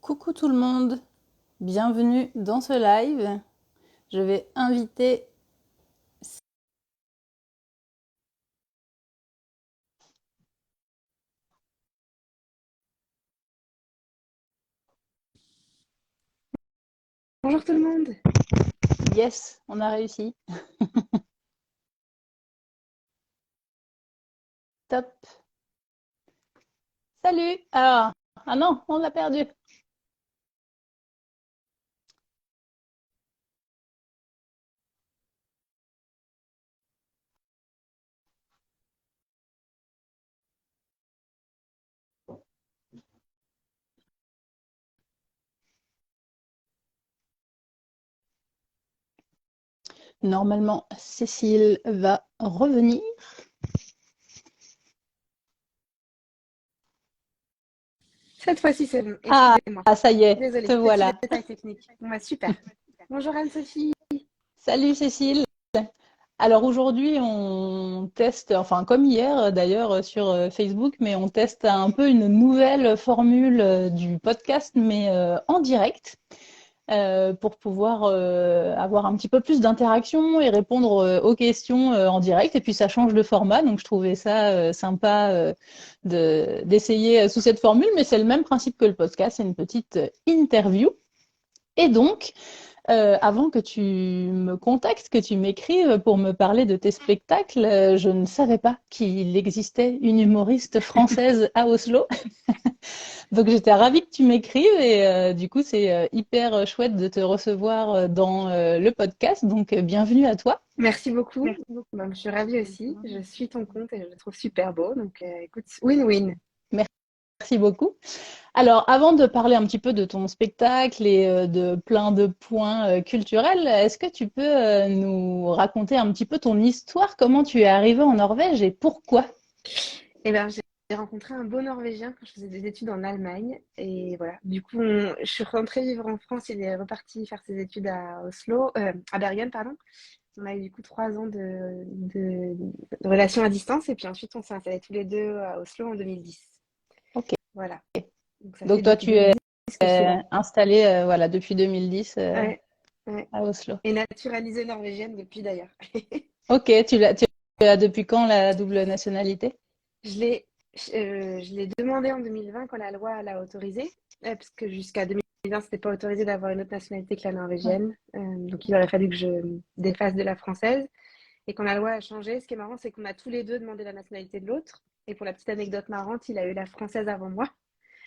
Coucou tout le monde, bienvenue dans ce live. Je vais inviter... Bonjour tout le monde. Yes, on a réussi. Top. Salut. Ah non, on l'a perdu. Normalement, Cécile va revenir. Cette fois-ci, c'est bon. Ah, Excusez-moi. ça y est, Désolée, te petit voilà. détail technique. Super. Bonjour Anne-Sophie. Salut Cécile. Alors aujourd'hui, on teste, enfin comme hier d'ailleurs sur Facebook, mais on teste un peu une nouvelle formule du podcast, mais en direct. Pour pouvoir avoir un petit peu plus d'interaction et répondre aux questions en direct. Et puis ça change de format, donc je trouvais ça sympa d'essayer sous cette formule, mais c'est le même principe que le podcast, c'est une petite interview. Et donc, avant que tu me contactes, que tu m'écrives pour me parler de tes spectacles, je ne savais pas qu'il existait une humoriste française à Oslo. Donc j'étais ravie que tu m'écrives et du coup c'est hyper chouette de te recevoir dans le podcast. Donc bienvenue à toi. Merci beaucoup. Je suis ravie aussi. Je suis ton compte et je le trouve super beau. Donc écoute, win-win. Merci beaucoup. Alors avant de parler un petit peu de ton spectacle et de plein de points culturels, est-ce que tu peux nous raconter un petit peu ton histoire, comment tu es arrivée en Norvège et pourquoi? Eh bien, j'ai rencontré un beau Norvégien quand je faisais des études en Allemagne. Et voilà. Du coup, je suis rentrée vivre en France. Il est reparti faire ses études à Oslo, à Bergen, pardon. On a eu du coup 3 ans de relations à distance. Et puis ensuite, on s'est installés tous les deux à Oslo en 2010. Ok. Voilà. Donc ça fait Donc toi depuis tu es 2010 que je suis là. installée voilà depuis 2010 Ouais, ouais. à Oslo. Et naturalisée norvégienne depuis d'ailleurs. Ok, tu as depuis quand la double nationalité? Je l'ai, je l'ai demandé en 2020 quand la loi l'a autorisé, parce que jusqu'à 2020, c'était pas autorisé d'avoir une autre nationalité que la Ouais. norvégienne. Donc il aurait fallu que je défasse de la française. Et quand la loi a changé, ce qui est marrant, c'est qu'on a tous les deux demandé la nationalité de l'autre. Et pour la petite anecdote marrante, il a eu la française avant moi,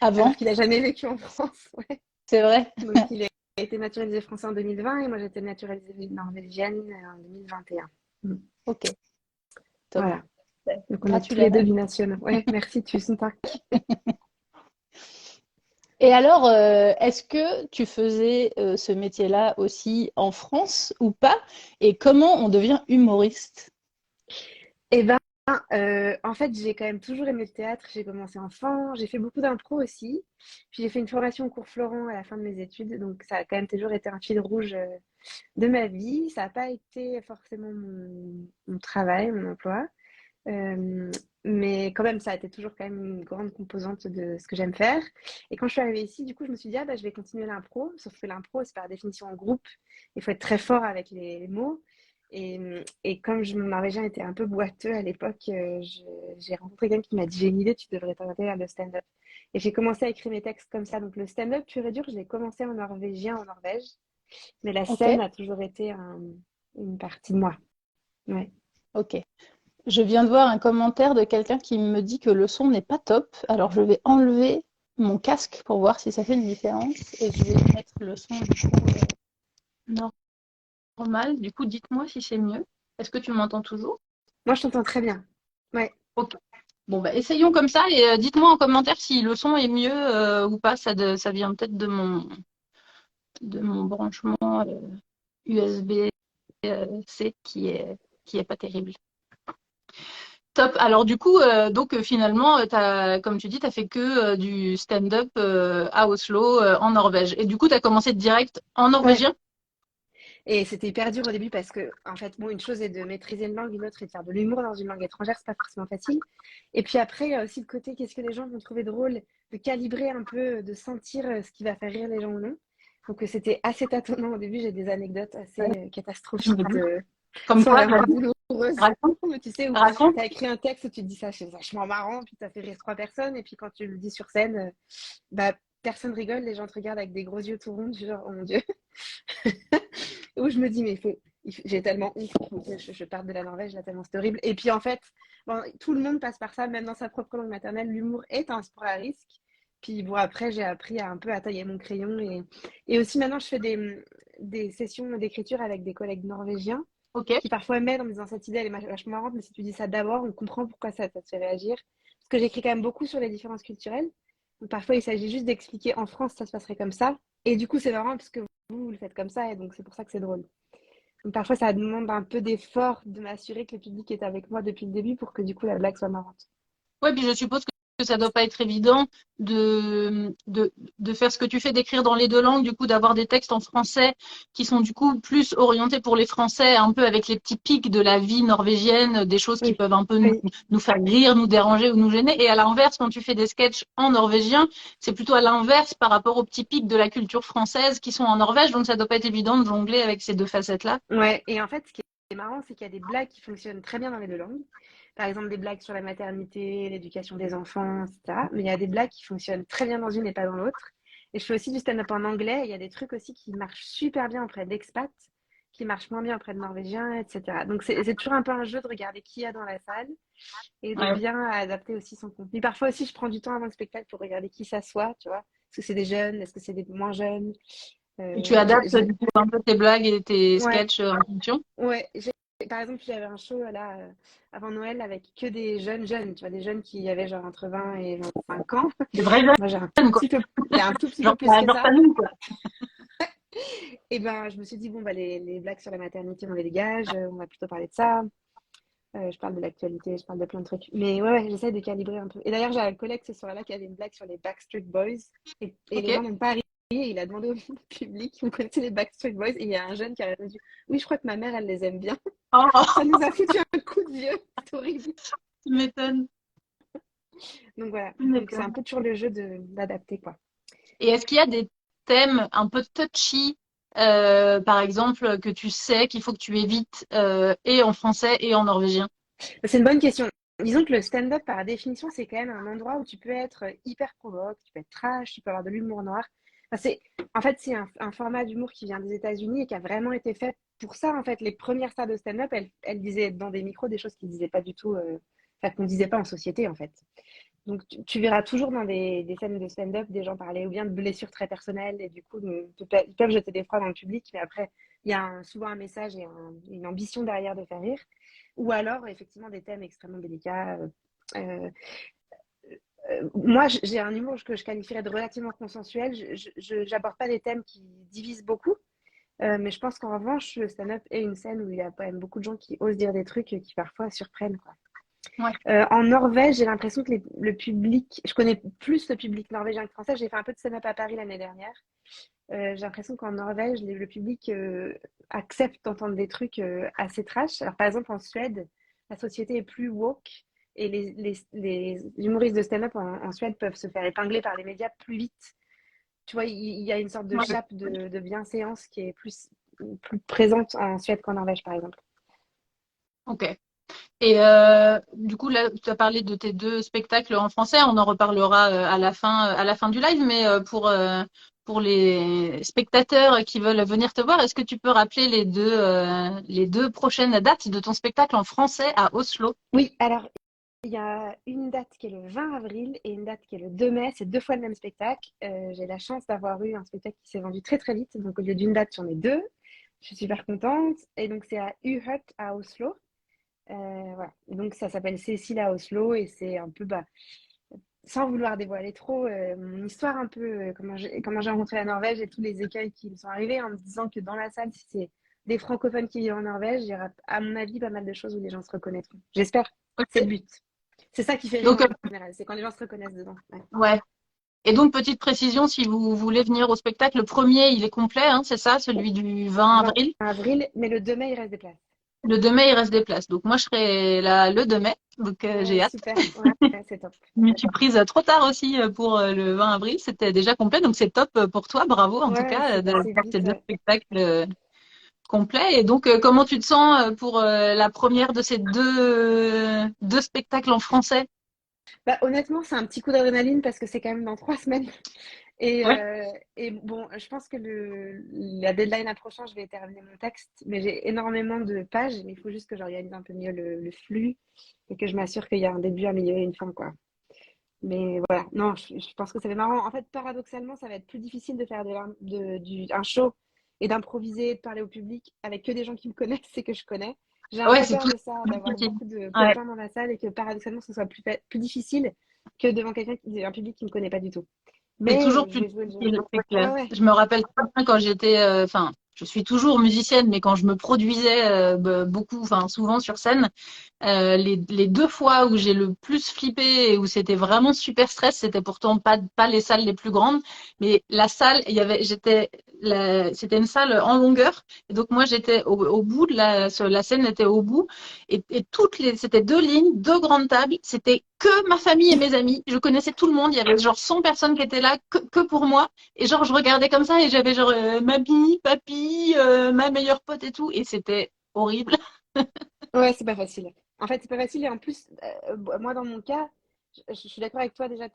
alors Avant, qu'il a jamais vécu en France. Ouais. c'est vrai? Donc il a été naturalisé français en 2020 et moi j'étais naturalisée norvégienne en 2021. Mm. Ok, top. Voilà. Donc on est tous les deux Gratulère. binationaux. Ouais, merci, tusen tack. Et alors, est-ce que tu faisais ce métier-là aussi en France ou pas? Et comment on devient humoriste? Eh ben, en fait, j'ai quand même toujours aimé le théâtre. J'ai commencé enfant, j'ai fait beaucoup d'impro aussi. Puis j'ai fait une formation au cours Florent à la fin de mes études. Donc ça a quand même toujours été un fil rouge de ma vie. Ça n'a pas été forcément mon travail, mon emploi. Euh, mais quand même, ça a été toujours quand même une grande composante de ce que j'aime faire. Et quand je suis arrivée ici, du coup, je me suis dit, ah, bah, je vais continuer l'impro. Sauf que l'impro, c'est par définition en groupe. Il faut être très fort avec les mots. Et comme mon norvégien était un peu boiteux à l'époque, j'ai rencontré quelqu'un qui m'a dit, j'ai une idée, tu devrais t'orienter vers le stand-up. Et j'ai commencé à écrire mes textes comme ça. Donc le stand-up pur et dur, je l'ai commencé en norvégien en Norvège. Mais la Ok, scène a toujours été une partie de moi. Ouais. ok. Je viens de voir un commentaire de quelqu'un qui me dit que le son n'est pas top. Alors je vais enlever mon casque pour voir si ça fait une différence. Et je vais mettre le son du coup normal. Du coup, dites-moi si c'est mieux. Est-ce que tu m'entends toujours? Moi, je t'entends très bien. Ouais. Ok. Bon, bah, essayons comme ça et dites-moi en commentaire si le son est mieux ou pas. Ça vient peut-être de mon branchement USB-C qui est pas terrible. Top. Alors du coup, donc finalement, comme tu dis, tu as fait que du stand-up à Oslo, en Norvège. Et du coup, tu as commencé direct en Ouais. norvégien? Et c'était hyper dur au début parce que, en fait, bon, une chose est de maîtriser une langue, une autre est de faire de l'humour dans une langue étrangère, c'est pas forcément facile. Et puis après, il y a aussi le côté, qu'est-ce que les gens vont trouver drôle de calibrer un peu, de sentir ce qui va faire rire les gens ou non. Donc c'était assez tâtonnant au début. J'ai des anecdotes assez Je me catastrophiques dis. de Comme sont quoi, vraiment douloureuses. raconte, Mais tu sais, où raconte. tu as écrit un texte où tu te dis ça, c'est vachement marrant, puis ça fait rire trois personnes, et puis quand tu le dis sur scène, bah, personne rigole, les gens te regardent avec des gros yeux tout ronds, genre, oh mon Dieu. Où je me dis, mais j'ai tellement honte, je parte de la Norvège, là, tellement c'est horrible. Et puis en fait, bon, tout le monde passe par ça, même dans sa propre langue maternelle, l'humour est un sport à risque. Puis bon, après, j'ai appris à un peu à tailler mon crayon. Et aussi maintenant, je fais des sessions d'écriture avec des collègues norvégiens Ok. qui parfois m'aident en me disant cette idée, elle est vachement marrante, mais si tu dis ça d'abord, on comprend pourquoi ça te fait réagir. Parce que j'écris quand même beaucoup sur les différences culturelles. Donc, parfois, il s'agit juste d'expliquer en France, ça se passerait comme ça. Et du coup, c'est marrant parce que vous le faites comme ça, et donc c'est pour ça que c'est drôle. Donc parfois, ça demande un peu d'effort de m'assurer que le public est avec moi depuis le début pour que du coup la blague soit marrante. Ouais, puis je suppose que ça doit pas être évident de faire ce que tu fais, d'écrire dans les deux langues, du coup, d'avoir des textes en français qui sont du coup plus orientés pour les Français, un peu avec les petits pics de la vie norvégienne, des choses qui Oui, peuvent un peu oui, nous faire rire, nous déranger ou nous gêner. Et à l'inverse, quand tu fais des sketchs en norvégien, c'est plutôt à l'inverse par rapport aux petits pics de la culture française qui sont en Norvège. Donc ça doit pas être évident de jongler avec ces deux facettes-là. ouais. Et en fait, ce qui est marrant, c'est qu'il y a des blagues qui fonctionnent très bien dans les deux langues. Par exemple, des blagues sur la maternité, l'éducation des enfants, etc. Mais il y a des blagues qui fonctionnent très bien dans une et pas dans l'autre. Et je fais aussi du stand-up en anglais. Il y a des trucs aussi qui marchent super bien auprès d'expats, qui marchent moins bien auprès de Norvégiens, etc. Donc c'est toujours un peu un jeu de regarder qui il y a dans la salle et de Ouais. bien adapter aussi son contenu. Parfois aussi, je prends du temps avant le spectacle pour regarder qui s'assoit, tu vois. Est-ce que c'est des jeunes? Est-ce que c'est des moins jeunes? Et tu Euh, j'ai- adaptes j'ai- du coup un peu tes blagues et tes Ouais, sketchs en fonction. ouais. Par exemple, j'avais un show là avant Noël avec que des jeunes jeunes, tu vois, des jeunes qui avaient genre entre 20 et 25 ans. Des vrais Moi, j'ai un tout jeunes, quoi. petit peu, j'ai un tout petit peu Genre, plus que genre ça. pas nous, quoi. Et ben, je me suis dit, bon, bah, les blagues sur la maternité, on les dégage, on va plutôt parler de ça. Je parle de l'actualité, je parle de plein de trucs. Mais ouais, j'essaie de calibrer un peu. Et d'ailleurs, j'ai un collègue ce soir-là qui avait une blague sur les Backstreet Boys. Et Ok. les gens n'ont pas ri. Et il a demandé au public, vous connaissez les Backstreet Boys? Et il y a un jeune qui a répondu, oui, je crois que ma mère, elle les aime bien. Ça Oh, nous a foutu un coup de vieux. C'est horrible. tu m'étonnes. Donc voilà. Tu Donc c'est un m'étonnes. peu toujours le jeu d'adapter, quoi. Et est-ce qu'il y a des thèmes un peu touchy, par exemple, que tu sais qu'il faut que tu évites et en français et en norvégien? C'est une bonne question. Disons que le stand-up, par définition, c'est quand même un endroit où tu peux être hyper provoque, tu peux être trash, tu peux avoir de l'humour noir. Enfin, en fait, c'est un format d'humour qui vient des États-Unis et qui a vraiment été fait pour ça. En fait, les premières stars de stand-up, elles disaient dans des micros des choses qu'ils disaient pas du tout, enfin, qu'on disait pas en société, en fait. Donc, tu verras toujours dans des scènes de stand-up des gens parler ou bien de blessures très personnelles et du coup, ils peuvent jeter des phrases dans le public, mais après, il y a souvent un message et une ambition derrière de faire rire. Ou alors, effectivement, des thèmes extrêmement délicats. Euh, Moi, j'ai un humour que je qualifierais de relativement consensuel. Je n'aborde pas des thèmes qui divisent beaucoup, mais je pense qu'en revanche, le stand-up est une scène où il y a quand même beaucoup de gens qui osent dire des trucs qui parfois surprennent, quoi. Ouais. En Norvège, j'ai l'impression que le public, je connais plus le public norvégien que français. J'ai fait un peu de stand-up à Paris l'année dernière. J'ai l'impression qu'en Norvège, le public accepte d'entendre des trucs assez trash. Alors, par exemple, en Suède, la société est plus woke et les humoristes de stand-up en Suède peuvent se faire épingler par les médias plus vite. Tu vois, il y a une sorte de Ouais. chape de bienséance qui est plus présente en Suède qu'en Norvège, par exemple. Ok. Et du coup, là, tu as parlé de tes deux spectacles en français. On en reparlera à la fin du live. Mais pour les spectateurs qui veulent venir te voir, est-ce que tu peux rappeler les deux prochaines dates de ton spectacle en français à Oslo? Oui, alors il y a une date qui est le 20 avril et une date qui est le 2 mai. C'est deux fois le même spectacle. J'ai la chance d'avoir eu un spectacle qui s'est vendu très très vite. Donc au lieu d'une date, j'en ai deux. Je suis super contente. Et donc c'est à Uhurt à Oslo. Voilà. Donc ça s'appelle Cécile à Oslo et c'est un peu, bah, sans vouloir dévoiler trop, mon histoire un peu, comment j'ai rencontré la Norvège et tous les écueils qui me sont arrivés en me disant que dans la salle, si c'est des francophones qui vivent en Norvège, il y aura, à mon avis, pas mal de choses où les gens se reconnaîtront. J'espère. C'est le Ok. but. C'est ça qui fait rire Donc, en général, c'est quand les gens se reconnaissent dedans. Ouais. ouais. Et donc, petite précision, si vous voulez venir au spectacle, le premier, il est complet, hein, c'est ça, celui du 20 20 avril. avril, mais le 2 mai, il reste des places. Le 2 mai, il reste des places. Donc moi, je serai là le 2 mai. Donc j'ai hâte. Super, ouais, ouais, c'est top. Je me suis prise trop tard aussi pour le 20 avril. C'était déjà complet. Donc c'est top pour toi. Bravo en tout Ouais, cas c'est de passé faire ces vite, deux ouais. spectacles complets. Et donc comment tu te sens pour la première de ces deux spectacles en français? Bah, honnêtement, c'est un petit coup d'adrénaline parce que c'est quand même dans 3 semaines. Ouais. Et bon, je pense que la deadline approchant, je vais terminer mon texte, mais j'ai énormément de pages, mais il faut juste que j'organise un peu mieux le flux et que je m'assure qu'il y a un début, un milieu et une fin, quoi. Mais voilà, non, je pense que ça va être marrant. En fait, paradoxalement, ça va être plus difficile de faire un show et d'improviser, de parler au public avec que des gens qui me connaissent et que je connais. J'ai un Ouais, peu c'est peur tout de ça, d'avoir difficile. beaucoup de Ouais. copains dans la salle et que paradoxalement, ce soit plus difficile que devant un public qui me connaît pas du tout. C'est Mais toujours je plus vais jouer le jeu. difficile, c'est clair. Ouais, ouais. Je me rappelle très bien quand j'étais, enfin, je suis toujours musicienne, mais quand je me produisais beaucoup, enfin souvent sur scène, les deux fois où j'ai le plus flippé et où c'était vraiment super stress, c'était pourtant pas les salles les plus grandes, mais la salle, c'était une salle en longueur, et donc moi j'étais au bout de la scène était au bout, et c'était deux lignes, deux grandes tables, c'était que ma famille et mes amis, je connaissais tout le monde, il y avait genre 100 personnes qui étaient là que pour moi, et genre je regardais comme ça et j'avais genre mamie, papy, ma meilleure pote et tout, et c'était horrible. Ouais, c'est pas facile. En fait, c'est pas facile. Et en plus, moi, dans mon cas, je suis d'accord avec toi déjà.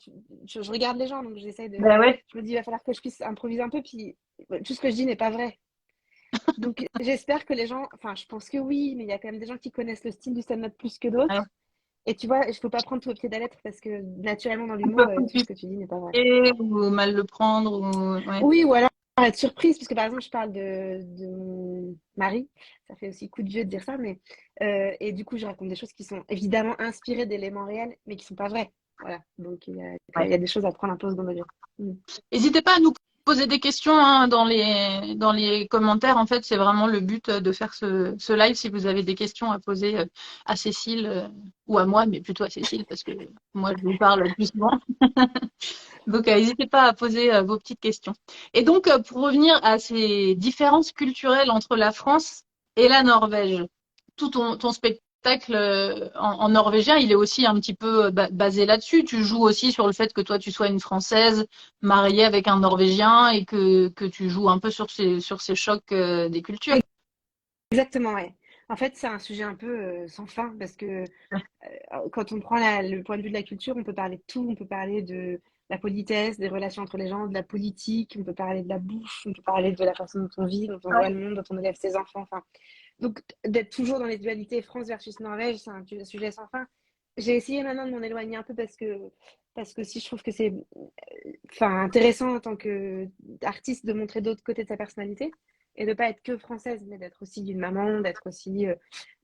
Je regarde les gens, donc j'essaie de. Ben ouais. Je me dis, il va falloir que je puisse improviser un peu. Puis tout ce que je dis n'est pas vrai. Donc j'espère que les gens. Enfin, je pense que oui, mais il y a quand même des gens qui connaissent le style du stand-up plus que Ouais. d'autres. Et tu vois, il faut pas prendre tout au pied de la lettre parce que naturellement, dans On peut l'humour, tout ce que tu dis n'est pas vrai. ou mal le prendre ou ouais. Oui, ou alors être surprise, parce que par exemple, je parle de mon mari, ça fait aussi coup de vieux de dire ça, mais et du coup, je raconte des choses qui sont évidemment inspirées d'éléments réels, mais qui sont pas vraies. Voilà, donc il Ouais. y a des choses à prendre un peu au second degré. Mm. N'hésitez pas à nous poser des questions hein, dans les commentaires. En fait, c'est vraiment le but de faire ce live. Si vous avez des questions à poser à Cécile ou à moi, mais plutôt à Cécile parce que moi je vous parle le plus souvent. Donc, n'hésitez pas à poser vos petites questions. Et donc, pour revenir à ces différences culturelles entre la France et la Norvège, tout ton spectacle en norvégien, il est aussi un petit peu basé là-dessus. Tu joues aussi sur le fait que toi, tu sois une Française mariée avec un Norvégien et que tu joues un peu sur ces chocs des cultures. Exactement, ouais. En fait, c'est un sujet un peu sans fin parce que quand on prend le point de vue de la culture, on peut parler de tout. On peut parler de la politesse, des relations entre les gens, de la politique, on peut parler de la bouffe, on peut parler de la façon dont on vit, dont on voit le monde, dont on élève ses enfants. Enfin, donc, d'être toujours dans les dualités France versus Norvège, c'est un sujet sans fin. J'ai essayé maintenant de m'en éloigner un peu parce que si je trouve que c'est enfin, intéressant en tant qu'artiste de montrer d'autres côtés de sa personnalité et de pas être que française, mais d'être aussi une maman, d'être aussi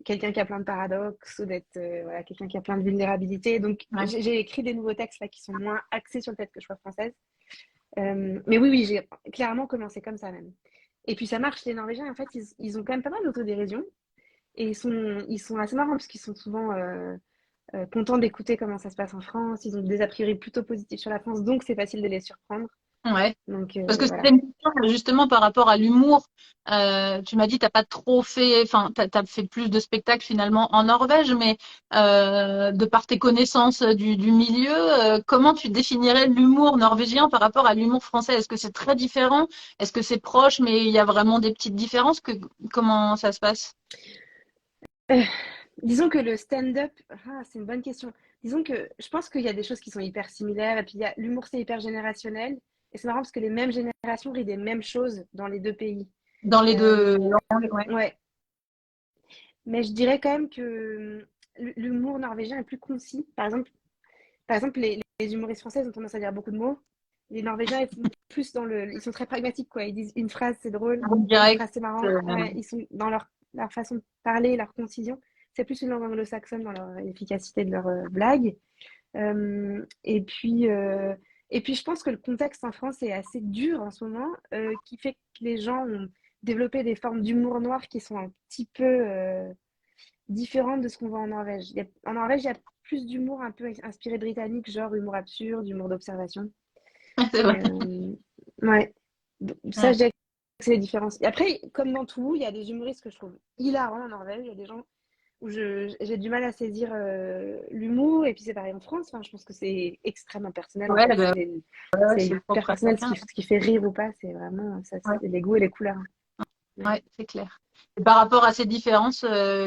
quelqu'un qui a plein de paradoxes ou d'être voilà, quelqu'un qui a plein de vulnérabilités. Donc, Ouais. j'ai écrit des nouveaux textes là qui sont moins axés sur le fait que je sois française. Mais oui, oui, j'ai clairement commencé comme ça même. Et puis ça marche, les Norvégiens, en fait, ils ont quand même pas mal d'autodérision. Et ils sont assez marrants parce qu'ils sont souvent contents d'écouter comment ça se passe en France. Ils ont des a priori plutôt positifs sur la France, donc c'est facile de les surprendre. Ouais. Donc Parce que c'était voilà. une question justement par rapport à l'humour. Tu m'as dit t'as pas trop fait, enfin t'as fait plus de spectacles finalement en Norvège, mais de par tes connaissances du milieu, comment tu définirais l'humour norvégien par rapport à l'humour français? Est-ce que c'est très différent? Est-ce que c'est proche, mais il y a vraiment des petites différences? Comment ça se passe? Euh, disons que le stand-up, c'est une bonne question. Disons que je pense qu'il y a des choses qui sont hyper similaires, et puis l'humour, c'est hyper générationnel. Et c'est marrant parce que les mêmes générations rient des mêmes choses dans les deux pays. Dans les deux Euh, langues, ouais. ouais, mais je dirais quand même que l'humour norvégien est plus concis. Par exemple, les humoristes françaises ont tendance à dire beaucoup de mots. Les Norvégiens, ils sont plus ils sont très pragmatiques, quoi. Ils disent une phrase, c'est drôle, une Direct. phrase, c'est marrant. euh, Ouais, ils sont dans leur façon de parler, leur concision. C'est plus une langue anglo-saxonne dans leur efficacité de leurs blagues. Euh, et puis, euh, et puis, je pense que le contexte en France est assez dur en ce moment, qui fait que les gens ont développé des formes d'humour noir qui sont un petit peu différentes de ce qu'on voit en Norvège. En Norvège, il y a plus d'humour un peu inspiré britannique, genre humour absurde, humour d'observation. c'est vrai. Euh, ouais. Donc, ça, Ouais. je dirais. c'est les différences. Et après, comme dans tout, il y a des humoristes que je trouve hilarants en Norvège. Il y a des gens où j'ai du mal à saisir l'humour. Et puis c'est pareil en France. Enfin, je pense que c'est extrêmement personnel en Ouais, France. bah, ouais, C'est c'est le hyper propre à personnel chacun. ce qui fait rire ou pas. C'est vraiment ça, Ouais, c'est les goûts et les couleurs. Ouais. ouais, c'est clair. Et par rapport à ces différences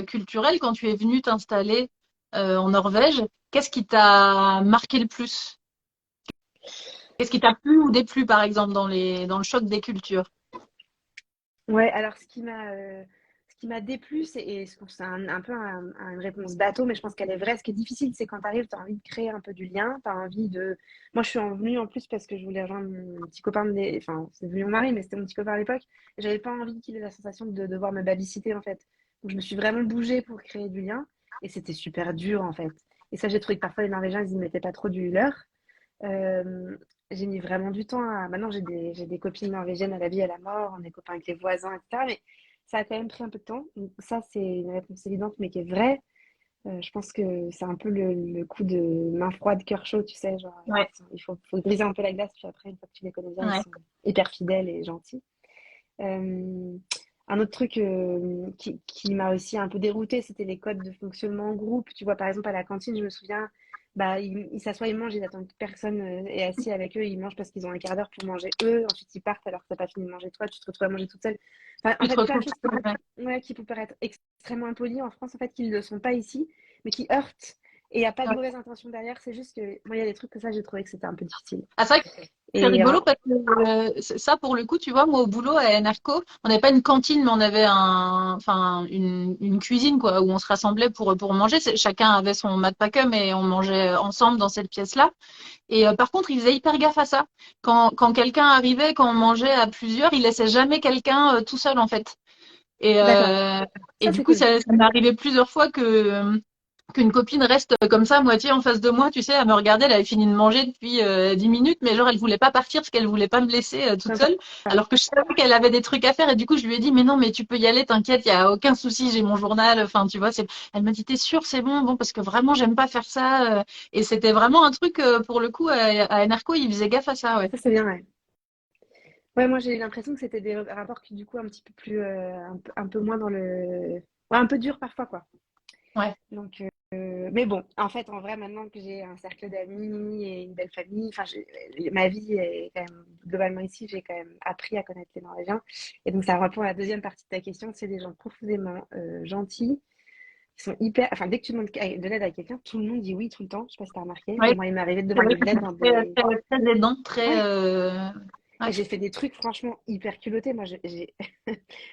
culturelles, quand tu es venu t'installer en Norvège, qu'est-ce qui t'a marqué le plus? Qu'est-ce qui t'a plu ou déplu, par exemple, dans le choc des cultures? Ouais, alors ce qui m'a déplu, et je pense que c'est un peu une réponse bateau, mais je pense qu'elle est vraie. Ce qui est difficile, c'est quand tu arrives, tu as envie de créer un peu du lien, tu as envie de. Moi, je suis venue en plus parce que je voulais rejoindre mon petit copain, enfin, c'est devenu mon mari, mais c'était mon petit copain à l'époque. Et j'avais pas envie qu'il ait la sensation de devoir me babysitter, en fait. Donc, je me suis vraiment bougée pour créer du lien, et c'était super dur, en fait. Et ça, j'ai trouvé que parfois les Norvégiens, ils y mettaient pas trop du leur. Euh, j'ai mis vraiment du temps à. Maintenant, j'ai des copines norvégiennes à la vie, à la mort, on est copains avec les voisins, etc. Mais ça a quand même pris un peu de temps. Donc, ça, c'est une réponse évidente, mais qui est vraie. Je pense que c'est un peu le coup de main froide, cœur chaud, tu sais. Genre, Ouais, faut briser un peu la glace, puis après, une fois que tu les connais bien, ils ouais. sont hyper fidèles et gentils. Un autre truc qui m'a aussi un peu déroutée, c'était les codes de fonctionnement en groupe. Tu vois, par exemple, à la cantine, je me souviens, bah, ils s'assoient, ils mangent, ils attendent que personne est assis avec eux, ils mangent parce qu'ils ont un quart d'heure pour manger eux, ensuite ils partent alors que t'as pas fini de manger toi, tu te retrouves à manger toute seule. Enfin, en Tu te fait, plein de retrouves. choses ouais, qui peuvent paraître extrêmement impolies en France, en fait, qui ne le sont pas ici, mais qui heurtent. Et il n'y a pas de mauvaise intention derrière, c'est juste que moi, il y a des trucs que ça, j'ai trouvé que c'était un peu difficile. Ah, c'est vrai que c'est Et rigolo parce que ça, pour le coup, tu vois, moi au boulot à Enerco, on n'avait pas une cantine, mais on avait une cuisine quoi, où on se rassemblait pour manger. Chacun avait son mat pack'um et on mangeait ensemble dans cette pièce-là. Et par contre, ils faisaient hyper gaffe à ça. Quand quelqu'un arrivait, quand on mangeait à plusieurs, ils laissaient jamais quelqu'un tout seul en fait. Et, d'accord, euh, et ça du c'est coup, cool. ça m'est arrivé plusieurs fois qu'une copine reste comme ça, à moitié en face de moi, tu sais, à me regarder. Elle avait fini de manger depuis 10 minutes, mais genre, elle voulait pas partir parce qu'elle voulait pas me laisser toute Sympa. seule, alors que je savais qu'elle avait des trucs à faire. Et du coup, je lui ai dit, mais non, mais tu peux y aller, t'inquiète, il y a aucun souci, j'ai mon journal. Enfin, tu vois, elle m'a dit, t'es sûre, c'est bon, bon, parce que vraiment, j'aime pas faire ça. Et c'était vraiment un truc, pour le coup, à Enerco, ils faisaient gaffe à ça, ouais. Ça c'est bien, ouais. Ouais, moi j'ai eu l'impression que c'était des rapports qui du coup un petit peu plus un peu moins dans le ouais, un peu dur parfois quoi. Ouais, Donc mais bon, en fait en vrai maintenant que j'ai un cercle d'amis et une belle famille, enfin ma vie est quand même globalement ici, j'ai quand même appris à connaître les Norvégiens et donc ça répond à la deuxième partie de ta question, c'est des gens profondément gentils, qui sont hyper enfin dès que tu demandes de l'aide à quelqu'un, tout le monde dit oui tout le temps, je sais pas si t'as remarqué. ouais. Moi il m'est arrivé de C'est demander vrai de que l'aide dans c'est des très aidant, ouais. ouais. Et j'ai fait des trucs franchement hyper culottés. Moi,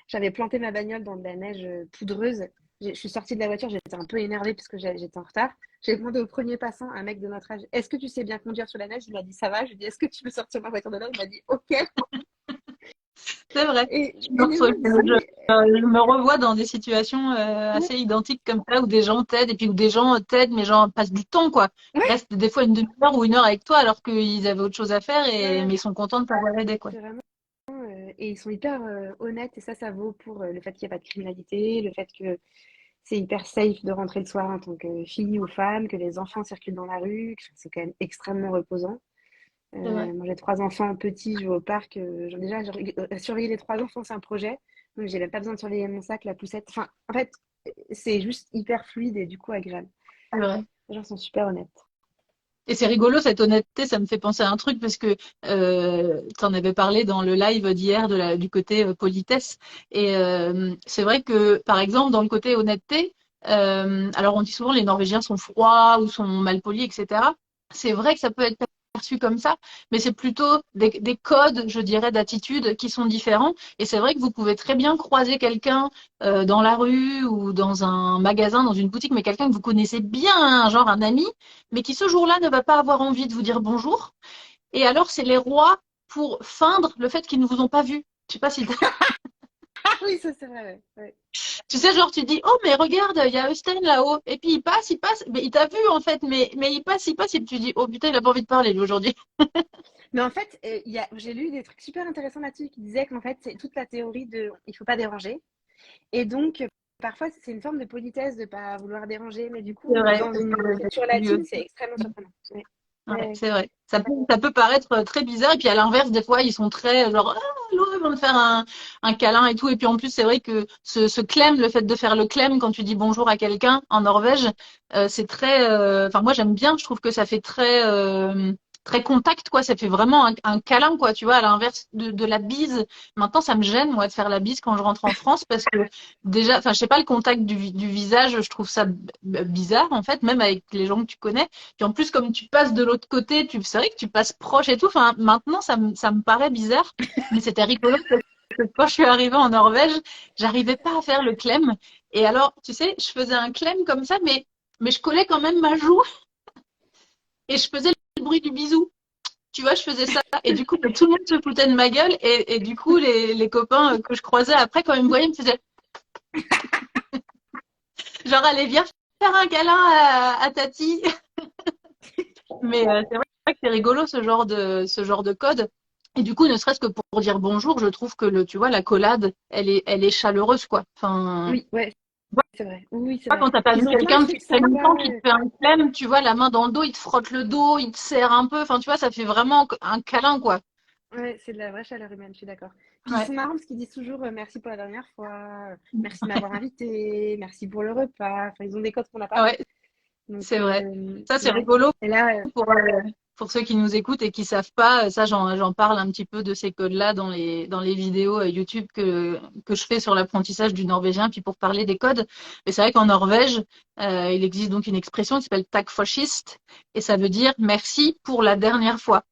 j'avais planté ma bagnole dans de la neige poudreuse. Je suis sortie de la voiture, j'étais un peu énervée parce que j'étais en retard. J'ai demandé au premier passant, un mec de notre âge, est-ce que tu sais bien conduire sur la neige? Il m'a dit ça va. Je lui ai dit, est-ce que tu peux sortir ma voiture de là? Il m'a dit ok. C'est vrai. Et les gens ici, Je me revois dans des situations ouais, assez identiques comme ça, où des gens t'aident, et puis où des gens t'aident, mais genre passent du temps, quoi. ouais, Restent des fois une demi-heure ou une heure avec toi, alors qu'ils avaient autre chose à faire, ouais, ouais, mais ils sont contents de t'avoir aidé, quoi. c'est vraiment. Et ils sont hyper honnêtes. Et ça vaut pour le fait qu'il n'y a pas de criminalité, le fait que c'est hyper safe de rentrer le soir en tant que fille ou femme, que les enfants circulent dans la rue, que c'est quand même extrêmement reposant. C'est vrai. Moi, j'ai trois enfants petits, je vais au parc. Déjà, surveiller les trois enfants, c'est un projet. Donc, j'ai même pas besoin de surveiller mon sac, la poussette. Enfin, en fait, c'est juste hyper fluide et du coup agréable. C'est vrai. Les gens sont super honnêtes. Et c'est rigolo, cette honnêteté, ça me fait penser à un truc parce que tu en avais parlé dans le live d'hier du côté politesse. Et c'est vrai que, par exemple, dans le côté honnêteté, alors on dit souvent les Norvégiens sont froids ou sont mal polis, etc. C'est vrai que ça peut être perçu comme ça, mais c'est plutôt des codes, je dirais, d'attitude qui sont différents. Et c'est vrai que vous pouvez très bien croiser quelqu'un dans la rue ou dans un magasin, dans une boutique, mais quelqu'un que vous connaissez bien, hein, genre un ami, mais qui ce jour-là ne va pas avoir envie de vous dire bonjour. Et alors, c'est les rois pour feindre le fait qu'ils ne vous ont pas vu. Je sais pas si Ah oui, ça c'est vrai. Ouais. Ouais. tu sais, genre tu dis, oh mais regarde, il y a Eusten là-haut, et puis il passe, mais il t'a vu en fait, mais il passe, et puis tu dis, oh putain, il a pas envie de parler lui aujourd'hui. Mais en fait, j'ai lu des trucs super intéressants là-dessus qui disaient qu'en fait, c'est toute la théorie de il faut pas déranger. Et donc, parfois, c'est une forme de politesse de ne pas vouloir déranger. Mais du C'est coup, vrai, dans une culture c'est latine, c'est extrêmement surprenant. Ouais. Ouais, Ouais. c'est vrai. Ça peut paraître très bizarre. Et puis à l'inverse, des fois, ils sont très genre, ah, allô, ils vont me faire un câlin et tout. Et puis en plus, c'est vrai que ce clem, le fait de faire le clem quand tu dis bonjour à quelqu'un en Norvège, c'est très. Enfin, moi, j'aime bien. Je trouve que ça fait très contact, quoi. Ça fait vraiment un câlin, quoi. Tu vois, à l'inverse de la bise. Maintenant, ça me gêne, moi, de faire la bise quand je rentre en France parce que déjà, enfin, je sais pas, le contact du visage, je trouve ça bizarre, en fait, même avec les gens que tu connais. Puis en plus, comme tu passes de l'autre côté, c'est vrai que tu passes proche et tout. Enfin, maintenant, ça me paraît bizarre, mais c'était rigolo parce que quand je suis arrivée en Norvège, j'arrivais pas à faire le clem. Et alors, tu sais, je faisais un clem comme ça, mais je collais quand même ma joue et je faisais le bruit du bisou. Tu vois, je faisais ça. Et du coup, tout le monde se foutait de ma gueule. Et du coup, les copains que je croisais après, quand ils me voyaient, ils me faisaient genre, allez, viens faire un câlin à Tati. Mais c'est vrai que c'est rigolo ce genre de code. Et du coup, ne serait-ce que pour dire bonjour, je trouve que tu vois, l'accolade, elle est chaleureuse, quoi. Enfin, Oui, ouais, c'est vrai. Oui, oui, c'est toi, vrai. quand t'as pas Puis vu ils ont plein de quelqu'un depuis trucs très longtemps sympas. qui te fait un clem, tu vois, la main dans le dos, il te frotte le dos, il te serre un peu. Enfin, tu vois, ça fait vraiment un câlin, quoi. Ouais, c'est de la vraie chaleur humaine, je suis d'accord. Puis ils Ouais. sont marrants parce qu'ils disent toujours merci pour la dernière fois, merci de m'avoir invité, merci pour le repas. Enfin, ils ont des codes qu'on n'a pas. Ouais, Donc, c'est vrai. Ça, c'est ouais. rigolo. Et là, Pour ceux qui nous écoutent et qui savent pas, ça j'en parle un petit peu de ces codes-là dans les vidéos YouTube que je fais sur l'apprentissage du norvégien, puis pour parler des codes. Mais c'est vrai qu'en Norvège, il existe donc une expression qui s'appelle takk for sist et ça veut dire merci pour la dernière fois.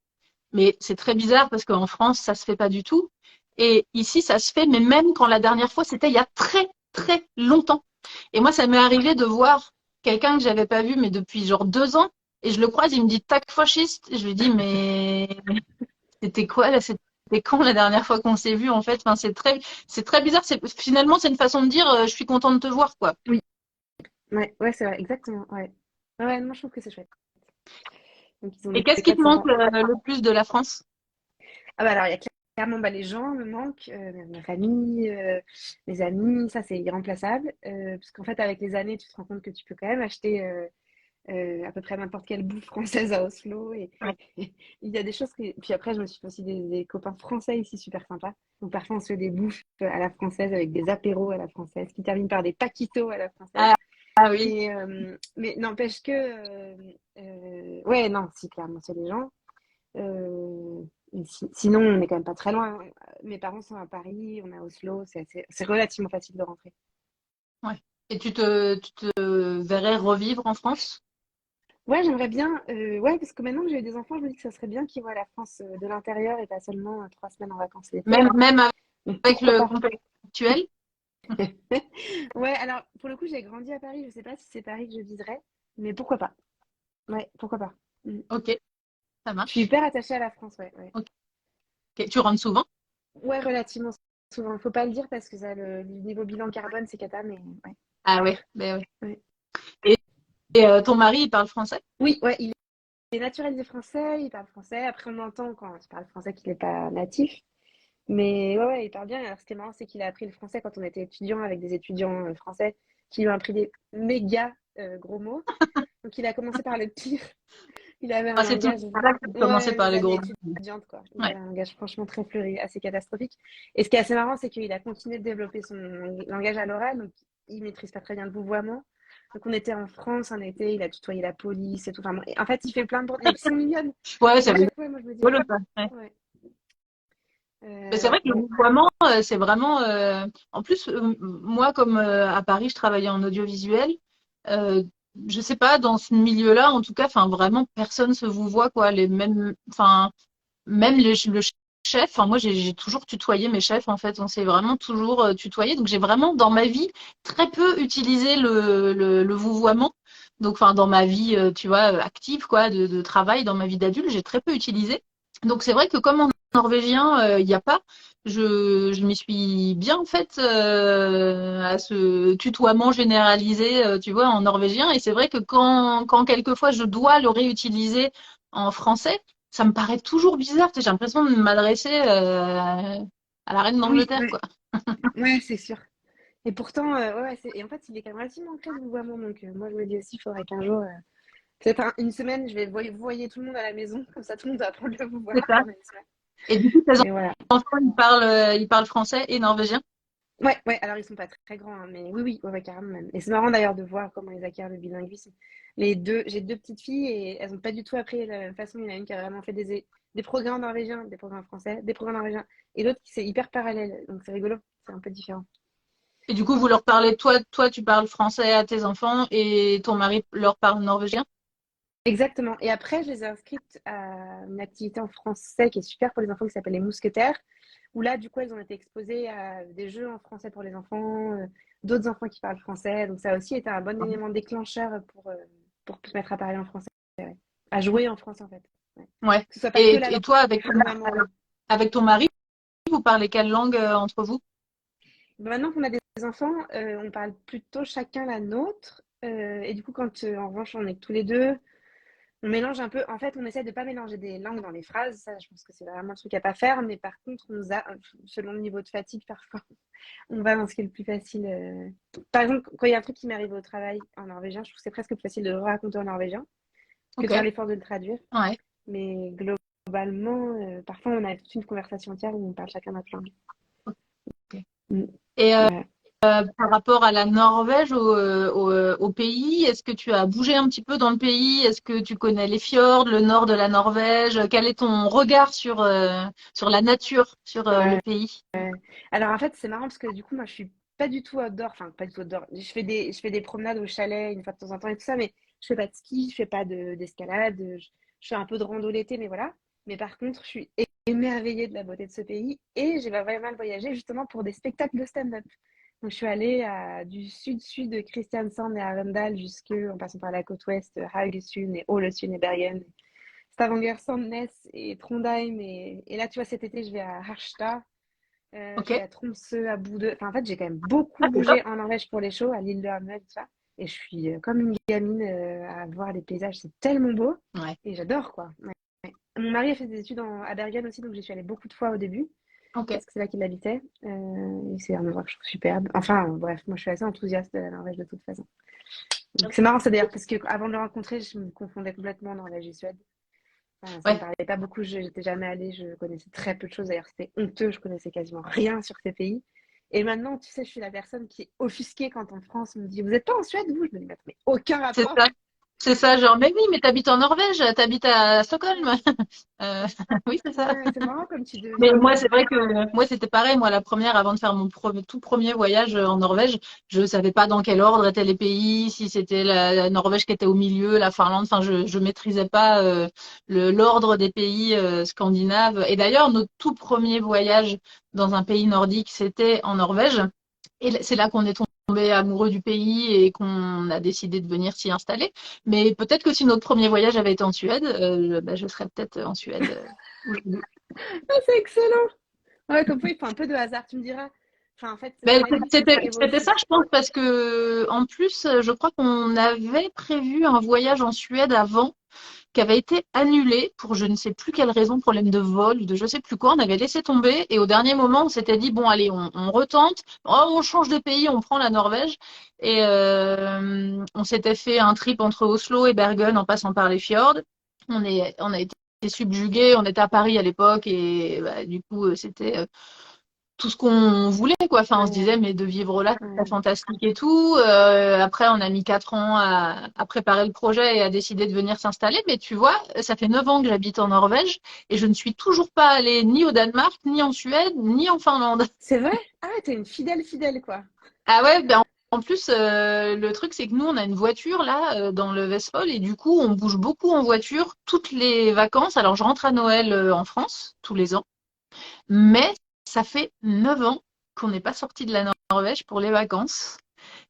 Mais c'est très bizarre parce qu'en France, ça se fait pas du tout. Et ici, ça se fait, mais même quand la dernière fois, c'était il y a très, très longtemps. Et moi, ça m'est arrivé de voir quelqu'un que j'avais pas vu, mais depuis genre 2 ans, et je le croise, il me dit tac fasciste. Et je lui dis, mais c'était quoi là? C'était quand la dernière fois qu'on s'est vu en fait? Enfin, c'est très bizarre. Finalement, c'est une façon de dire, je suis content de te voir, quoi. oui, ouais, ouais, c'est vrai, exactement. Ouais. Ouais, ouais, moi je trouve que c'est chouette. Donc ils ont Et des qu'est-ce qui codes te manque sympas. le plus de la France? Ah bah alors, il y a clairement bah, les gens me manquent, ma famille, mes amis, ça c'est irremplaçable. Parce qu'en fait, avec les années, tu te rends compte que tu peux quand même acheter à peu près n'importe quelle bouffe française à Oslo. Et Ouais. il y a des choses que... Puis après, je me suis fait aussi des copains français ici super sympas. Donc parfois, on se fait des bouffes à la française avec des apéros à la française qui terminent par des paquitos à la française. Ah, ah oui. Et, mais n'empêche que... ouais, non, si, clairement, c'est les gens. Et sinon, on n'est quand même pas très loin. Mes parents sont à Paris, on est à Oslo, c'est relativement facile de rentrer. Ouais. Et tu te verrais revivre en France? Ouais, j'aimerais bien. Ouais, parce que maintenant que j'ai eu des enfants, je me dis que ça serait bien qu'ils voient la France de l'intérieur et pas seulement 3 semaines en vacances l'été. Même Donc avec pourquoi le pas? contexte actuel? Ouais, alors pour le coup, j'ai grandi à Paris. Je sais pas si c'est Paris que je viserais, mais pourquoi pas? Ouais, pourquoi pas? Mm. Ok, ça Je suis marche. hyper attachée à la France, ouais, ouais. Ok. Tu rentres souvent? Ouais, relativement souvent. Faut pas le dire parce que ça, le niveau bilan carbone, c'est cata, mais ouais, Ah ouais, ben ouais. ouais. Et, ton mari, il parle français? Oui, ouais, il est naturalisé français, il parle français. Après, on entend quand il parle français qu'il n'est pas natif. Mais ouais, ouais, il parle bien. Alors, ce qui est marrant, c'est qu'il a appris le français quand on était étudiant avec des étudiants français qui lui ont appris des méga gros mots. Donc, il a commencé par le pire. Il avait un Ah, c'est tout langage, ça que de commencer ouais, par les les années gros. étudiantes, quoi. Il Ouais. avait un langage franchement très fleuri, assez catastrophique. Et ce qui est assez marrant, c'est qu'il a continué de développer son langage à l'oral. Donc, il maîtrise pas très bien le vouvoiement. Donc, on était en France un été, il a tutoyé la police et tout. Enfin, bon, en fait, il fait plein de bourdes, mais qui sont mignonnes. Ouais, Donc, c'est à chaque fois, moi, je me dis, rigolo ça. Ouais. ouais, Mais c'est vrai ouais, que le bon. vouvoiement, c'est vraiment. En plus, moi, comme à Paris, je travaillais en audiovisuel. euh, je sais pas, dans ce milieu-là, en tout cas, enfin, vraiment, personne se vouvoie, quoi. Les mêmes, enfin, même le chef. Enfin, moi, j'ai toujours tutoyé mes chefs, en fait. On s'est vraiment toujours tutoyé. Donc, j'ai vraiment, dans ma vie, très peu utilisé le vouvoiement. Donc, enfin, dans ma vie, tu vois, active, quoi, de travail, dans ma vie d'adulte, j'ai très peu utilisé. Donc, c'est vrai que comme en norvégien, il n'y a pas, je m'y suis bien faite à ce tutoiement généralisé, tu vois, en norvégien. Et c'est vrai que quand quelquefois je dois le réutiliser en français, ça me paraît toujours bizarre. Tu sais, j'ai l'impression de m'adresser à la reine Oui, d'Angleterre, ouais, quoi. ouais, c'est sûr. Et pourtant, ouais, ouais, et en fait, il est quand même relativement ancré ce vouvoiement. Donc, moi, je me dis aussi, il faudrait qu'un jour, Peut-être une semaine, je vais vous voyez tout le monde à la maison, comme ça tout le monde va apprendre à vous voir C'est ça. pendant une semaine. Et du coup, tes Mais voilà. enfants, ils parlent français et norvégien? Ouais, ouais, alors ils sont pas très, très grands, hein, mais oui, oui, ouais, ouais, carrément même. Et c'est marrant d'ailleurs de voir comment ils acquièrent le bilinguisme. Les deux, j'ai deux petites filles et elles ont pas du tout appris de la même façon. Il y en a une qui a vraiment fait des programmes norvégiens, des programmes français, des programmes norvégiens, et l'autre qui c'est hyper parallèle. Donc c'est rigolo, c'est un peu différent. Et du coup, vous leur parlez, toi, tu parles français à tes enfants et ton mari leur parle norvégien? Exactement. Et après, je les ai inscrites à une activité en français qui est super pour les enfants qui s'appelle les mousquetaires, où là, du coup, elles ont été exposées à des jeux en français pour les enfants, d'autres enfants qui parlent français. Donc ça a aussi été un bon élément déclencheur pour se mettre à parler en français, ouais. À jouer en français en fait. Ouais. Ouais. Que ce soit pas que la Et langue toi, des maman. avec ton mari, vous parlez quelle langue entre vous? Maintenant qu'on a des enfants, on parle plutôt chacun la nôtre. Et du coup, quand en revanche on est tous les deux, on mélange un peu. En fait, on essaie de pas mélanger des langues dans les phrases. Ça, je pense que c'est vraiment un truc à pas faire. Mais par contre, selon le niveau de fatigue, parfois, on va dans ce qui est le plus facile. Par exemple, quand il y a un truc qui m'est arrivé au travail en norvégien, je trouve que c'est presque plus facile de le raconter en norvégien que de Ok. faire l'effort de le traduire. Ouais. Mais globalement, parfois, on a toute une conversation entière où on parle chacun notre langue. Ok. Mm. Et Ouais. par rapport à la Norvège, au pays, est-ce que tu as bougé un petit peu dans le pays? Est-ce que tu connais les fjords, le nord de la Norvège? Quel est ton regard sur la nature, sur le Ouais. pays? Alors en fait, c'est marrant parce que du coup, moi, je suis pas du tout outdoor, enfin pas du tout outdoor. Je fais des promenades au chalet une fois de temps en temps et tout ça, mais je fais pas de ski, je fais pas d'escalade, je fais un peu de rando l'été, mais voilà. Mais par contre, je suis émerveillée de la beauté de ce pays et j'ai vraiment mal voyagé justement pour des spectacles de stand-up. Donc je suis allée du sud-sud de Kristiansand et Arendal jusque, en passant par la côte ouest, Haugesund et Ålesund et Bergen, Stavanger, Sandnes et Trondheim. Et là, tu vois, cet été, je vais à Harstad. Je Ok. vais à Tromsø, à Bodø. Enfin, en fait, j'ai quand même beaucoup Ah, c'est top. bougé en Norvège pour les shows, à l'île de Hamel, tout ça. Et je suis comme une gamine à voir les paysages. C'est tellement beau. Ouais. Et j'adore, quoi. Ouais. Mon mari a fait des études à Bergen aussi, donc j'y suis allée beaucoup de fois au début, Ok. parce que c'est là qu'il habitait. Et c'est un endroit que je trouve superbe. Enfin, bref, moi, je suis assez enthousiaste de la Norvège de toute façon. Donc, c'est marrant, c'est d'ailleurs, parce que avant de le rencontrer, je me confondais complètement Norvège et Suède. Enfin, ça me Ouais. parlait pas beaucoup, je n'étais jamais allée, je connaissais très peu de choses. D'ailleurs, c'était honteux, je connaissais quasiment rien sur ces pays. Et maintenant, tu sais, je suis la personne qui est offusquée quand en France on me dit vous n'êtes pas en Suède, vous? Je me dis mais aucun C'est rapport. ça. C'est ça, genre, mais oui, mais t'habites en Norvège, t'habites à Stockholm. Euh, oui, c'est ça. Ouais, c'est marrant comme tu Mais deviens. moi, c'est vrai que moi, c'était pareil. Moi, la première, avant de faire mon tout premier voyage en Norvège, je savais pas dans quel ordre étaient les pays, si c'était la Norvège qui était au milieu, la Finlande. Enfin, je maîtrisais pas l'ordre des pays scandinaves. Et d'ailleurs, notre tout premier voyage dans un pays nordique, c'était en Norvège. Et c'est là qu'on est tombé amoureux du pays et qu'on a décidé de venir s'y installer. Mais peut-être que si notre premier voyage avait été en Suède, bah, je serais peut-être en Suède aujourd'hui. Ah, c'est excellent. Ouais, comme quoi il faut un peu de hasard, tu me diras. Enfin, en fait, à Ben, la limite, ça m'arrive c'était ça, aussi. je pense, parce que en plus, je crois qu'on avait prévu un voyage en Suède avant, qui avait été annulé pour je ne sais plus quelle raison, problème de vol ou de je sais plus quoi. On avait laissé tomber et au dernier moment, on s'était dit bon, allez, on retente, oh, on change de pays, on prend la Norvège et on s'était fait un trip entre Oslo et Bergen en passant par les fjords. On a été subjugués, on était à Paris à l'époque et bah, du coup, c'était tout ce qu'on voulait, quoi. Enfin, on se Ouais, disait, mais de vivre là, c'est ouais. fantastique et tout. Après, on a mis 4 ans à préparer le projet et à décider de venir s'installer. Mais tu vois, ça fait 9 ans que j'habite en Norvège et je ne suis toujours pas allée ni au Danemark, ni en Suède, ni en Finlande. C'est vrai? Ah, t'es une fidèle fidèle, quoi. Ah ouais, ben en plus, le truc, c'est que nous, on a une voiture là dans le Vestfold et du coup, on bouge beaucoup en voiture toutes les vacances. Alors, je rentre à Noël en France tous les ans. Mais ça fait 9 ans qu'on n'est pas sorti de la Norvège pour les vacances.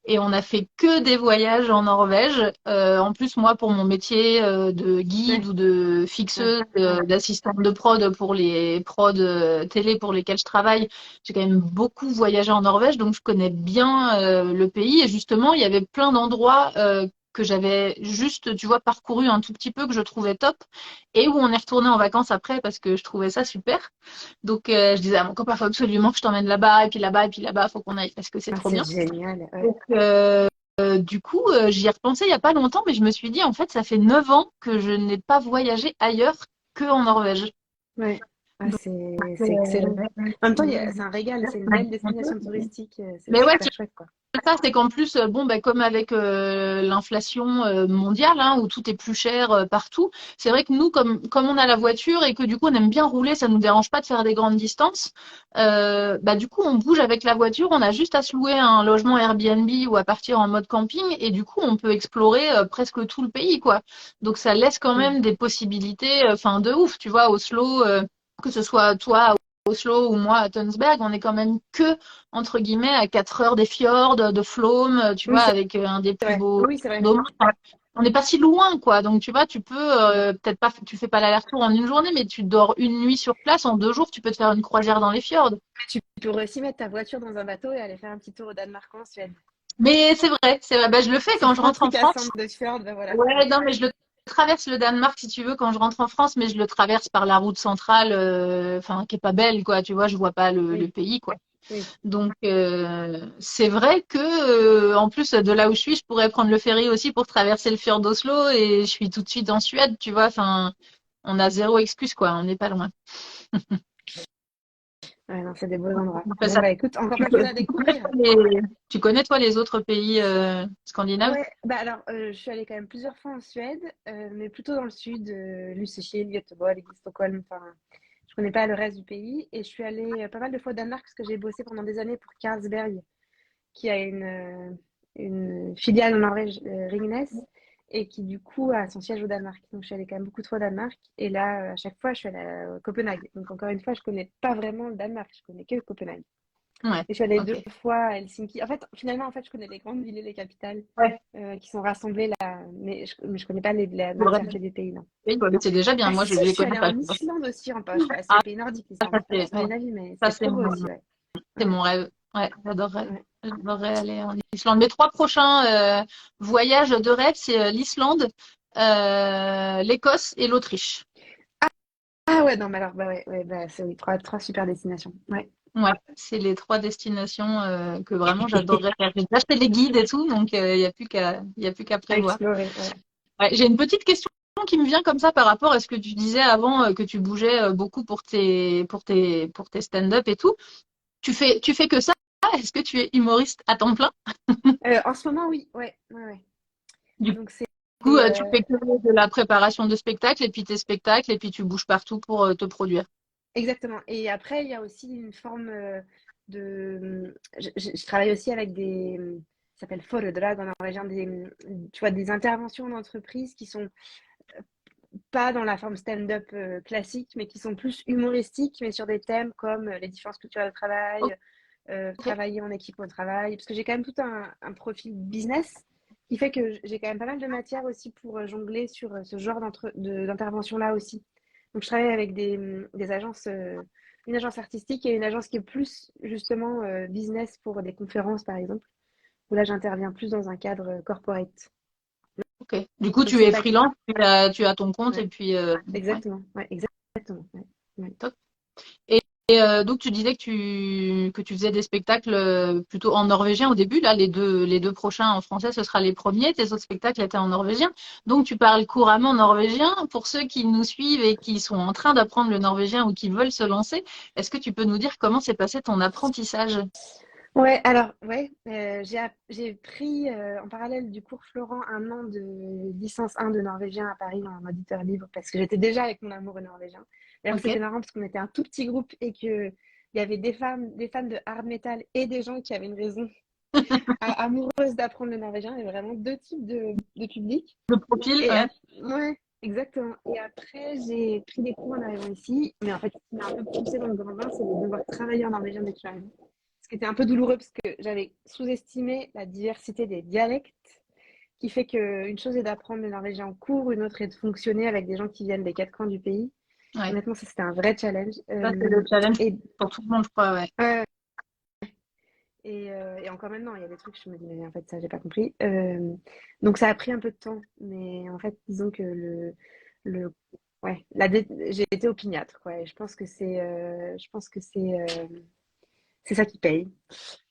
Et on a fait que des voyages en Norvège. En plus, moi, pour mon métier de guide Ouais, ou de ouais, fixeuse, d'assistante de prod pour les prods télé pour lesquels je travaille, j'ai quand même beaucoup voyagé en Norvège, donc je connais bien le pays. Et justement, il y avait plein d'endroits que j'avais juste, tu vois, parcouru un tout petit peu, que je trouvais top, et où on est retourné en vacances après parce que je trouvais ça super. Donc, je disais à mon copain, faut absolument que je t'emmène là-bas, et puis là-bas, et puis là-bas, faut qu'on aille parce que c'est ah, trop c'est bien. génial. Ouais. Donc, du coup, j'y ai repensé il y a pas longtemps, mais je me suis dit, en fait, ça fait 9 ans que je n'ai pas voyagé ailleurs que en Norvège. Ouais. Ah, Donc, c'est excellent. En même temps, c'est un régal, c'est une belle destination touristique, c'est mais ouais, super chouette, quoi. ça, c'est qu'en plus, bon, bah, comme avec l'inflation mondiale, hein, où tout est plus cher partout, c'est vrai que nous, comme on a la voiture et que du coup on aime bien rouler, ça nous dérange pas de faire des grandes distances. Bah, du coup, on bouge avec la voiture, on a juste à se louer un logement Airbnb ou à partir en mode camping et du coup, on peut explorer presque tout le pays, quoi. Donc, ça laisse quand Mm. même des possibilités, enfin, de ouf. Tu vois, Oslo, que ce soit toi à Oslo ou moi à Tønsberg, on est quand même que entre guillemets, à 4 heures des fjords, de Flôme, tu Oui, vois, c'est avec un des plus vrai. beaux Oui, c'est vrai. d'Auvergne. Enfin, on n'est pas si loin, quoi. Donc, tu vois, tu peux, peut-être pas, tu fais pas l'aller-retour en une journée, mais tu dors une nuit sur place. En 2 jours, tu peux te faire une croisière dans les fjords. Mais tu pourrais aussi mettre ta voiture dans un bateau et aller faire un petit tour au Danemark ou en Suède. Mais c'est vrai, c'est vrai. Bah, je le fais Si quand tu je prends rentre en Tricassemble France. de Fjord, ben voilà. Ouais, Ouais. non, mais je le traverse le Danemark si tu veux quand je rentre en France, mais je le traverse par la route centrale, enfin, qui est pas belle, quoi. Tu vois, je vois pas le Oui, pays, quoi. oui. Donc, c'est vrai que, en plus de là où je suis, je pourrais prendre le ferry aussi pour traverser le fjord d'Oslo et je suis tout de suite en Suède, tu vois. Enfin, on a zéro excuse, quoi. On n'est pas loin. Ouais, non, c'est des beaux endroits. Enfin, Bon, bah écoute, encore plein de choses à découvrir. tu connais, toi, les autres pays scandinaves? Ouais, bah alors, je suis allée quand même plusieurs fois en Suède, mais plutôt dans le sud, Lysekil, Göteborg, Stockholm, enfin, je connais pas le reste du pays. Et je suis allée pas mal de fois au Danemark parce que j'ai bossé pendant des années pour Carlsberg, qui a une filiale en Norvège, Ringnes, et qui du coup a son siège au Danemark. Donc je suis allée quand même beaucoup de fois au Danemark. Et là, à chaque fois, je suis allée à Copenhague. Donc encore une fois, je connais pas vraiment le Danemark, je connais que Copenhague. Ouais, Et je suis allée deux ok. fois à Helsinki. En fait, finalement, je connais les grandes villes et les capitales Ouais. qui sont rassemblées là, mais je connais pas Le reste l'entièreté des pays, non. du pays, bah, c'est déjà bien. Ah Moi, je si, je les suis connais allée pas. en Islande aussi. C'est Ah, les pays nordiques, ça, l'Islande. Pas c'est ouais, Scandinavie, mais ça, c'est trop beau aussi, ouais. c'est Ouais, mon rêve. Ouais, j'adorerais. ouais. J'adorerais aller en Islande. Mes 3 prochains voyages de rêve, c'est l'Islande, l'Écosse et l'Autriche. Ah ouais, non, mais alors, bah ouais, ouais bah, c'est oui, trois super destinations. Ouais. Ouais, c'est les 3 destinations que vraiment j'adorerais faire. J'ai déjà acheté les guides et tout, donc il n'y a plus qu'à À prévoir. explorer, ouais. Ouais, j'ai une petite question qui me vient comme ça par rapport à ce que tu disais avant, que tu bougeais beaucoup pour tes stand-up et tout. Tu fais que ça? Est-ce que tu es humoriste à temps plein? En ce moment, oui, ouais, ouais, ouais. Du Donc c'est coup, tu fais que de la préparation de spectacles et puis tes spectacles et puis tu bouges partout pour te produire. exactement. Et après, il y a aussi une forme je travaille aussi avec ça s'appelle foredrag en norvégien, tu vois, des interventions d'entreprise qui sont pas dans la forme stand-up classique, mais qui sont plus humoristiques, mais sur des thèmes comme les différences culturelles au travail, Ok. travailler en équipe au travail, parce que j'ai quand même tout un profil business qui fait que j'ai quand même pas mal de matière aussi pour jongler sur ce genre d'intervention-là aussi. Donc je travaille avec des agences, une agence artistique et une agence qui est plus justement business pour des conférences par exemple, où là j'interviens plus dans un cadre corporate. Ok. Du coup, Donc tu c'est es pas... freelance, tu as ton compte Ouais, et puis ouais, exactement, ouais, exactement. Ouais, ouais. top. Et, donc tu disais que tu faisais des spectacles plutôt en norvégien au début. Là, les deux prochains en français, ce sera les premiers. Tes autres spectacles étaient en norvégien. Donc tu parles couramment norvégien. Pour ceux qui nous suivent et qui sont en train d'apprendre le norvégien ou qui veulent se lancer, est-ce que tu peux nous dire comment s'est passé ton apprentissage? Ouais, alors, ouais, j'ai pris en parallèle du cours Florent un an de licence 1 de norvégien à Paris en auditeur libre parce que j'étais déjà avec mon amour norvégien. D'ailleurs, Ok. c'était marrant parce qu'on était un tout petit groupe et que il y avait des fans de hard metal et des gens qui avaient une raison amoureuse d'apprendre le norvégien. Il y avait vraiment deux types de publics. Le profil, Et ouais. ouais, exactement. Et après, j'ai pris des cours en arrivant ici. Mais en fait, ce qui m'a un peu poussé dans le grand bain, c'est de devoir travailler en norvégien dès que je suis arrivée. Ce qui était un peu douloureux parce que j'avais sous-estimé la diversité des dialectes, qui fait qu'une chose est d'apprendre le norvégien en cours, une autre est de fonctionner avec des gens qui viennent des quatre coins du pays. Ouais. Honnêtement, ça c'était un vrai challenge. Ça, c'est le challenge Et, pour tout le monde, je crois, ouais. euh, et encore maintenant, il y a des trucs, je me dis, mais en fait, ça, j'ai pas compris. Donc ça a pris un peu de temps, mais en fait, disons que le ouais, j'ai été opiniâtre, quoi. Et je pense que c'est c'est ça qui paye.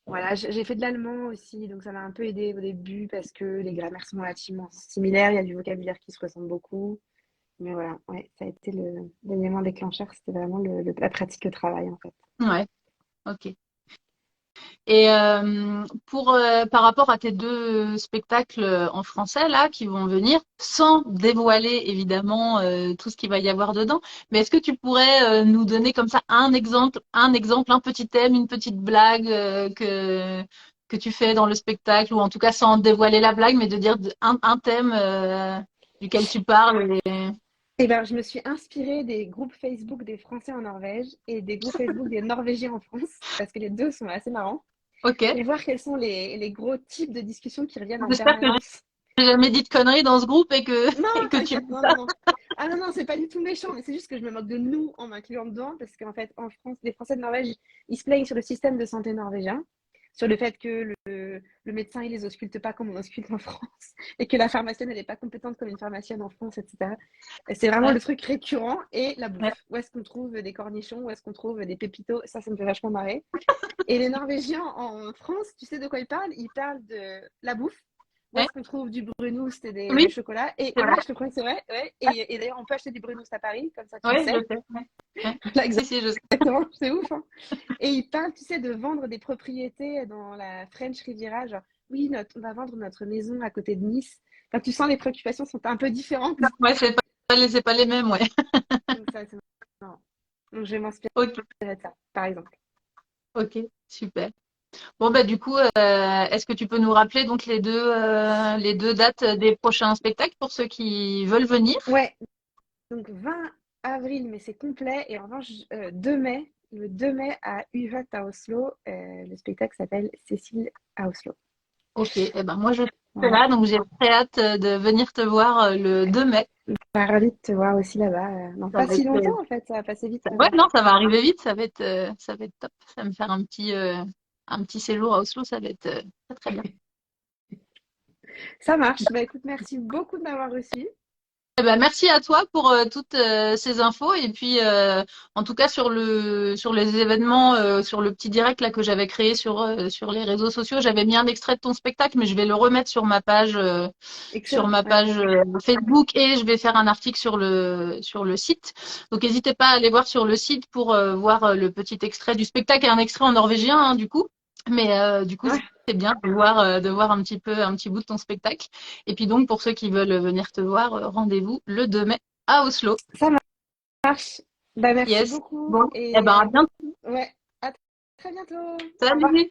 Voilà, j'ai fait de l'allemand aussi, donc ça m'a un peu aidé au début parce que les grammaires sont relativement similaires, il y a du vocabulaire qui se ressemble beaucoup. Mais voilà, ouais, ça a été l'élément déclencheur, c'était vraiment la pratique au travail en fait. Ouais, ok. Et par rapport à tes deux spectacles en français là qui vont venir, sans dévoiler évidemment tout ce qu'il va y avoir dedans, mais est-ce que tu pourrais nous donner comme ça un petit thème, une petite blague que tu fais dans le spectacle, ou en tout cas sans dévoiler la blague, mais de dire un thème duquel tu parles. Et ben, je me suis inspirée des groupes Facebook des Français en Norvège et des groupes Facebook des Norvégiens en France, parce que les deux sont assez marrants, Ok. pour voir quels sont les gros types de discussions qui reviennent en J'espère que permanence. j'ai jamais dit de conneries dans ce groupe et que Non, et que tu. t'inquiète, non, non, non. Ah non, non, c'est pas du tout méchant, mais c'est juste que je me moque de nous en m'incluant dedans, parce qu'en fait, en France, les Français de Norvège, ils se plaignent sur le système de santé norvégien, sur le fait que le médecin, il les ausculte pas comme on ausculte en France, et que la pharmacienne, elle n'est pas compétente comme une pharmacienne en France, etc. Et c'est vraiment Ouais, le truc récurrent, et la ouais. bouffe. Où est-ce qu'on trouve des cornichons, où est-ce qu'on trouve des pépitos, ça me fait vachement marrer. Et les Norvégiens en France, tu sais de quoi ils parlent? Ils parlent de la bouffe. Où Ouais. est-ce qu'on trouve du Brunoost et Oui, du chocolat? Et c'est ouais, vrai. je te crois que c'est vrai. Ouais. Ouais, Et d'ailleurs, on peut acheter du Brunoost à Paris, comme ça tu le ouais, je sais. sais. Ouais. Ouais. Voilà, Si, si, je sais. exactement, c'est ouf. Hein. Et ils parlent, tu sais, de vendre des propriétés dans la French Riviera. Genre, oui, on va vendre notre maison à côté de Nice. Enfin, tu sens les préoccupations sont un peu différentes. Ouais, c'est pas les mêmes, ouais. Donc, ça, c'est marrant. Donc, je vais m'inspirer Ok, de ça, par exemple. ok, super. Bon, bah, du coup, est-ce que tu peux nous rappeler donc les deux dates des prochains spectacles pour ceux qui veulent venir? Ouais, donc 20 avril, mais c'est complet. Et en revanche, 2 mai, le 2 mai à Uvat à Oslo, le spectacle s'appelle Cécile à Oslo. Ok, eh ben moi je suis Voilà. là, donc j'ai très hâte de venir te voir le 2 mai. Bah, ravie de te voir aussi là-bas. Dans Ça pas va si être, longtemps en fait, ça va passer vite ouais, 9 heures. non, ça va arriver vite, ça va être top. Ça va me faire un petit séjour à Oslo, ça va être très très bien. Ça marche. Bah écoute, merci beaucoup de m'avoir reçu. Eh ben, merci à toi pour toutes ces infos, et puis en tout cas sur les événements, sur le petit direct là que j'avais créé sur les réseaux sociaux, j'avais mis un extrait de ton spectacle, mais je vais le remettre sur Excellent. ma Ouais. page Facebook, et je vais faire un article sur le site. Donc n'hésitez pas à aller voir sur le site pour voir le petit extrait du spectacle, et un extrait en norvégien hein, du coup. Mais du coup Ouais, c'est bien de voir un petit bout de ton spectacle. Et puis donc, pour ceux qui veulent venir te voir, rendez-vous le 2 mai à Oslo. ça marche. Bah merci Yes. beaucoup. Bon, eh ben, à Et bientôt. ouais, à très bientôt. Au revoir. Salut!